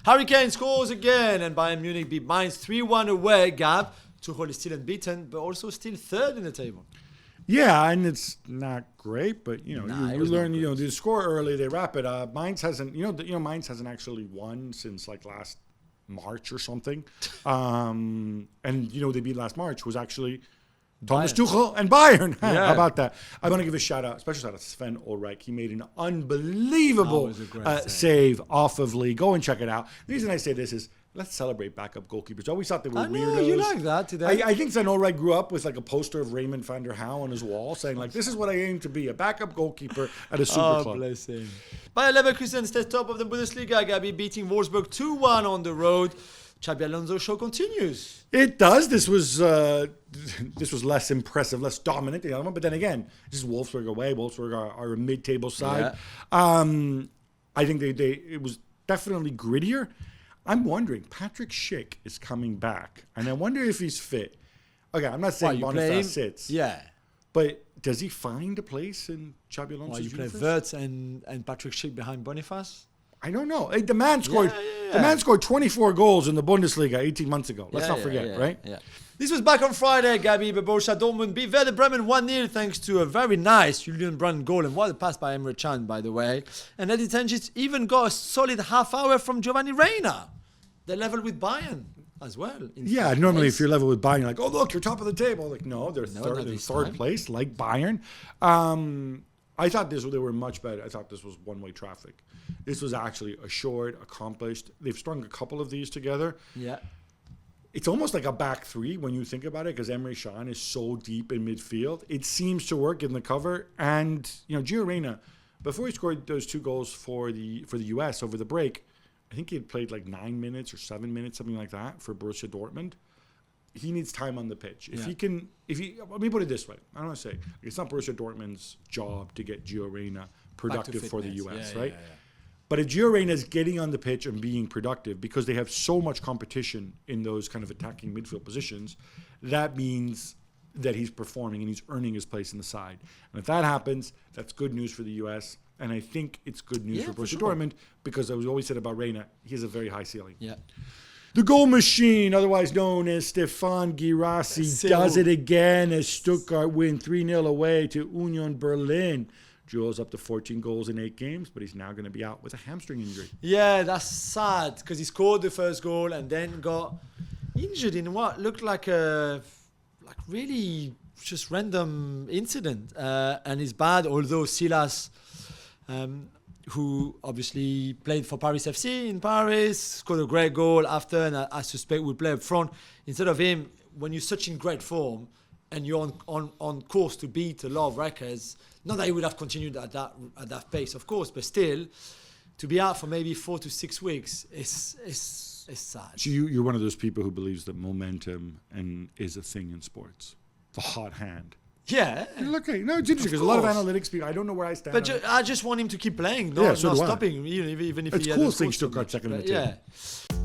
Harry Kane scores again, and Bayern Munich beat Mainz 3-1 away. Gab, Tuchel is still unbeaten, but also still third in the table. Yeah, and it's not great, but you learn. They score early, they wrap it up. Mainz hasn't, Mainz hasn't actually won since like last March or something, and they beat last March was actually Thomas Tuchel and Bayern. How about that? I want to give a special shout out to Sven Ulreich. He made an unbelievable save off of Lee. Go and check it out. The reason I say this is, let's celebrate backup goalkeepers. I always thought they were weirdos. You like that today. I think Sven Ulreich grew up with like a poster of Raymond van der Hau on his wall saying like, this is what I aim to be, a backup goalkeeper at a super club. Bless him. Bayer Leverkusen stays top of the Bundesliga. Gabi beating Wolfsburg 2-1 on the road. Xabi Alonso show continues. It does. This was less impressive, less dominant, but then again, this is Wolfsburg away. Wolfsburg are a mid-table side. Yeah. I think it was definitely grittier. I'm wondering, Patrick Schick is coming back, and I wonder if he's fit. Okay, I'm not saying Boniface sits. Yeah. But does he find a place in Xabi Alonso's universe? You play Wirtz and Patrick Schick behind Boniface? I don't know. Hey, the man scored 24 goals in the Bundesliga 18 months ago. Let's not forget, right? Yeah. This was back on Friday, Gabi, but Borussia Dortmund beat Werder Bremen 1-0 thanks to a very nice Julien goal, and what a pass by Emre Can, by the way. And Edin Terzic even got a solid half hour from Giovanni Reina. They're level with Bayern as well. Normally if you're level with Bayern, you're like, oh, look, you're top of the table. Like, no, they're third place, like Bayern. I thought they were much better. I thought this was one-way traffic. This was actually assured, accomplished. They've strung a couple of these together. Yeah. It's almost like a back three when you think about it, because Emre Can is so deep in midfield. It seems to work in the cover. And, Gio Reyna, before he scored those 2 goals for the US over the break, I think he had played like 9 minutes or 7 minutes, something like that, for Borussia Dortmund. He needs time on the pitch. Let me put it this way. I don't want to say, it's not Borussia Dortmund's job to get Gio Reyna productive for the US, right? Yeah. But if Gio Reyna is getting on the pitch and being productive, because they have so much competition in those kind of attacking midfield positions, that means that he's performing and he's earning his place in the side. And if that happens, that's good news for the US. And I think it's good news for Borussia Dortmund, because as we always said about Reyna, he has a very high ceiling. Yeah. The goal machine, otherwise known as Stefan Guirassy, does it again as Stuttgart win 3-0 away to Union Berlin. Jules up to 14 goals in 8 games, but he's now going to be out with a hamstring injury. Yeah, that's sad, because he scored the first goal and then got injured in what looked like a really just random incident. And it's bad, although Silas, who obviously played for Paris FC in Paris, scored a great goal after, and I suspect will play up front. Instead of him, when you're such in great form and you're on course to beat a lot of records, not that he would have continued at that pace, of course, but still, to be out for maybe 4 to 6 weeks is sad. So you're one of those people who believes that momentum is a thing in sports, the hot hand. Yeah. Okay. No, it's interesting because a lot of analytics people, I don't know where I stand. But I just want him to keep playing, not stopping, even if it's he cool had seeing Stuttgart second in the table. Yeah.